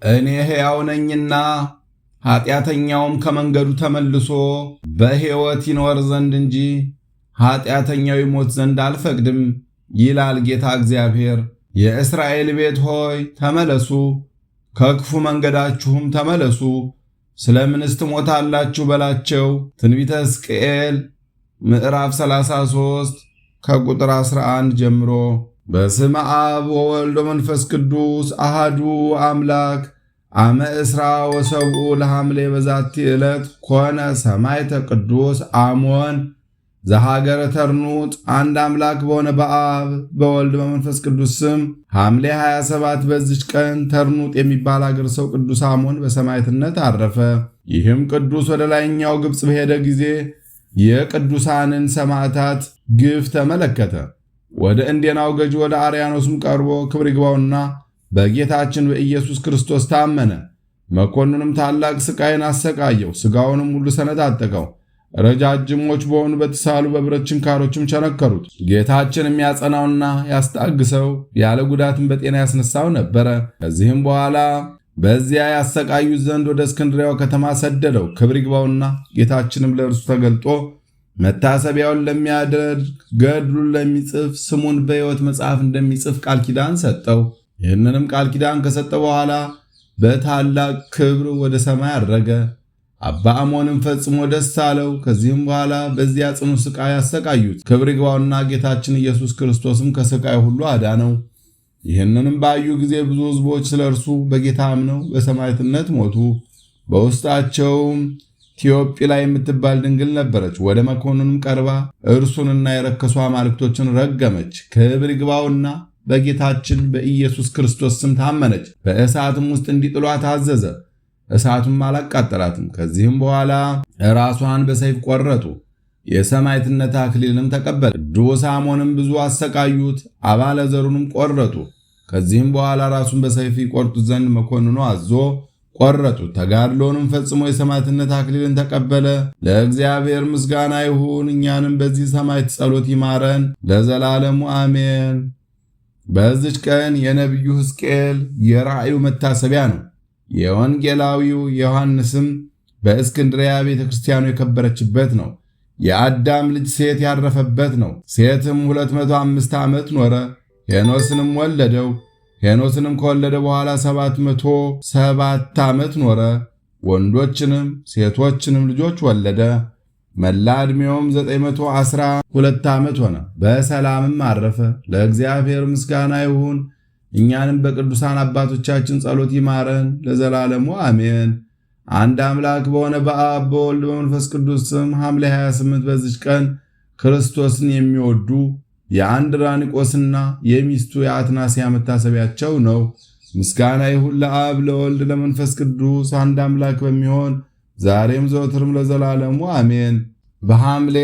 እኔ ሕያው ነኝና ኃጢአተኛውም ከመንገዱ ተመልሶ በሕይወት ይኖር ዘንድ እንጂ ኃጢአተኛው ይሞት ዘንድ አልፈቅድም ይላል ጌታ እግዚአብሔር። የእስራኤል ቤት ሆይ ተመለሱ፣ ከክፉ መንገዳችሁም ተመለሱ፣ ስለምንስ ትሞታላችሁ በላቸው። ትንቢተ ሕዝቅኤል ምዕራፍ 33 ከቁጥር 11 ጀምሮ። በስመ አብ ወወልድ ወመንፈስ ቅዱስ አሃዱ አምላክ አመ እስራ ወሰብኡ ለሐምሌ በዛቲ ዕለት ኮነ ሰማዕተ ቅዱስ አሞን ዘሀገረ ተርኑጥ። አንድ አምላክ በሆነ በአብ በወልድ በመንፈስ ቅዱስ ስም ሐምሌ 27 በዚች ቀን ተርኑጥ የሚባል አገር ሰው ቅዱስ አሞን በሰማዕትነት አረፈ። ይህም ቅዱስ ወደ ላይኛው ግብፅ በሄደ ጊዜ የቅዱሳንን ሰማዕታት ግፍ ተመለከተ። ወደ እንዴናው ገዥ ወደ አርያኖስም ቀርቦ ክብር ይግባውና በጌታችን በኢየሱስ ክርስቶስ ታመነ። መኮንኑም ታላቅ ስቃይን አሰቃየው፣ ሥጋውንም ሁሉ ሰነጣጠቀው። ረጃጅሞች በሆኑ በተሳሉ በብረት ችንካሮችም ቸነከሩት። ጌታችን የሚያጸናውና ያስታግሰው ያለ ጉዳትም በጤና ያስነሳው ነበረ። ከዚህም በኋላ በዚያ ያሰቃዩት ዘንድ ወደ እስክንድሪያው ከተማ ሰደደው። ክብር ይግባውና ጌታችንም ለእርሱ ተገልጦ መታሰቢያውን ለሚያደርግ ገድሉን ለሚጽፍ ስሙን በሕይወት መጽሐፍ እንደሚጽፍ ቃል ኪዳን ሰጠው። ይህንንም ቃል ኪዳን ከሰጠ በኋላ በታላቅ ክብር ወደ ሰማይ አረገ። አባ አሞንም ፈጽሞ ደስ አለው። ከዚህም በኋላ በዚያ ጽኑ ስቃይ ያሰቃዩት። ክብር ይግባውና ጌታችን ኢየሱስ ክርስቶስም ከስቃይ ሁሉ አዳነው። ይህንንም ባዩ ጊዜ ብዙ ሕዝቦች ስለ እርሱ በጌታ አምነው በሰማዕትነት ሞቱ። በውስጣቸውም ቴዎጵላ የምትባል ድንግል ነበረች። ወደ መኮንኑም ቀርባ እርሱንና የረከሱ አማልክቶችን ረገመች። ክብር ይግባውና በጌታችን በኢየሱስ ክርስቶስ ስም ታመነች። በእሳትም ውስጥ እንዲጥሏት አዘዘ። እሳቱም አላቃጠላትም። ከዚህም በኋላ ራሷን በሰይፍ ቆረጡ። የሰማዕትነት አክሊልንም ተቀበለ። ቅዱስ አሞንም ብዙ አሰቃዩት፣ አባለ ዘሩንም ቆረጡ። ከዚህም በኋላ ራሱን በሰይፍ ይቆርጡት ዘንድ መኮንኑ አዞ ቆረጡት። ተጋድሎንም ፈጽሞ የሰማዕትነት አክሊልን ተቀበለ። ለእግዚአብሔር ምስጋና ይሁን፣ እኛንም በዚህ ሰማዕት ጸሎት ይማረን ለዘላለሙ አሜን። በዚች ቀን የነቢዩ ሕዝቅኤል የራእዩ መታሰቢያ ነው። የወንጌላዊው ዮሐንስም በእስክንድሪያ ቤተ ክርስቲያኑ የከበረችበት ነው። የአዳም ልጅ ሴት ያረፈበት ነው። ሴትም 205 ዓመት ኖረ፣ ሄኖስንም ወለደው። ሄኖስንም ከወለደ በኋላ 707 ዓመት ኖረ፣ ወንዶችንም ሴቶችንም ልጆች ወለደ። መላ ዕድሜውም 912 ዓመት ሆነ፣ በሰላምም አረፈ። ለእግዚአብሔር ምስጋና ይሁን፣ እኛንም በቅዱሳን አባቶቻችን ጸሎት ይማረን ለዘላለሙ አሜን። አንድ አምላክ በሆነ በአብ በወልድ በመንፈስ ቅዱስ ስም ሐምሌ 28 በዚች ቀን ክርስቶስን የሚወዱ የአንድራኒቆስና የሚስቱ የአትናስያ መታሰቢያቸው ነው። ምስጋና ይሁን ለአብ ለወልድ ለመንፈስ ቅዱስ አንድ አምላክ በሚሆን ዛሬም ዘወትርም ለዘላለሙ አሜን። በሐምሌ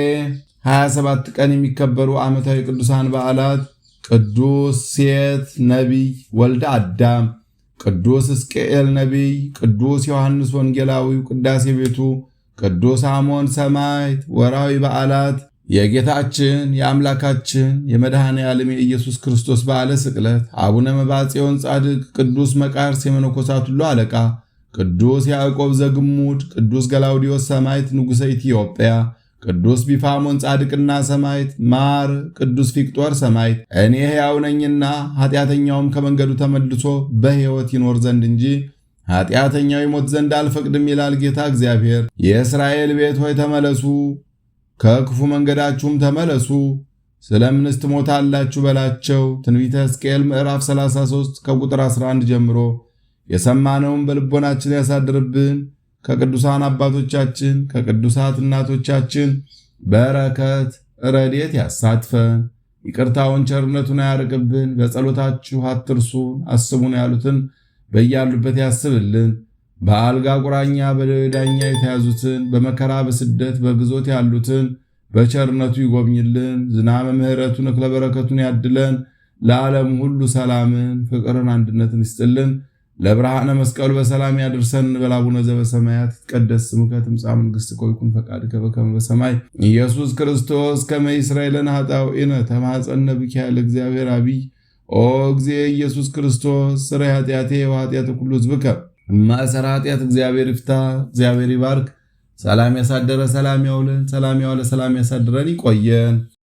27 ቀን የሚከበሩ ዓመታዊ ቅዱሳን በዓላት ቅዱስ ሴት ነቢይ ወልደ አዳም፣ ቅዱስ ሕዝቅኤል ነቢይ፣ ቅዱስ ዮሐንስ ወንጌላዊው ቅዳሴ ቤቱ፣ ቅዱስ አሞን ሰማዕት። ወርኃዊ በዓላት የጌታችን የአምላካችን የመድኃኔ ዓለም የኢየሱስ ክርስቶስ በዓለ ስቅለት፣ አቡነ መባጽዮን ጻድቅ፣ ቅዱስ መቃርስ የመነኮሳት ሁሉ አለቃ፣ ቅዱስ ያዕቆብ ዘግሙድ፣ ቅዱስ ገላውዲዮስ ሰማዕት ንጉሠ ኢትዮጵያ፣ ቅዱስ ቢፋሞን ጻድቅና ሰማዕት፣ ማር፣ ቅዱስ ፊቅጦር ሰማዕት። እኔ ሕያው ነኝና ኃጢአተኛውም ከመንገዱ ተመልሶ በሕይወት ይኖር ዘንድ እንጂ ኃጢአተኛው ይሞት ዘንድ አልፈቅድም ይላል ጌታ እግዚአብሔር። የእስራኤል ቤት ሆይ ተመለሱ፣ ከክፉ መንገዳችሁም ተመለሱ፣ ስለምንስ ትሞታላችሁ በላቸው። ትንቢተ ሕዝቅኤል ምዕራፍ 33 ከቁጥር 11 ጀምሮ። የሰማነውን በልቦናችን ያሳድርብን። ከቅዱሳን አባቶቻችን ከቅዱሳት እናቶቻችን በረከት ረድኤት ያሳትፈን። ይቅርታውን ቸርነቱን አያርቅብን። በጸሎታችሁ አትርሱን፣ አስቡን ያሉትን በያሉበት ያስብልን። በአልጋ ቁራኛ በደዌ ዳኛ የተያዙትን፣ በመከራ በስደት በግዞት ያሉትን በቸርነቱ ይጎብኝልን። ዝናመ ምሕረቱን እክለ በረከቱን ያድለን። ለዓለም ሁሉ ሰላምን፣ ፍቅርን፣ አንድነትን ይስጥልን። ለብርሃነ መስቀሉ በሰላም ያድርሰን። በላቡነ ዘበሰማያት ይትቀደስ ስምከ ትምጻእ መንግሥትከ ወይኩን ፈቃድከ በከመ በሰማይ ኢየሱስ ክርስቶስ ከመ ይስረይ ለነ ኃጣውኢነ ተማፀነ ብከ ያለ እግዚአብሔር አብይ ኦ እግዚእ ኢየሱስ ክርስቶስ ስራይ ኃጢአቴ ወኃጢአተ ኩሉ ሕዝብከ ማሰራ ኃጢአት እግዚአብሔር ይፍታ። እግዚአብሔር ይባርክ። ሰላም ያሳደረ ሰላም ያውለን፣ ሰላም ያዋለ ሰላም ያሳድረን። ይቆየን።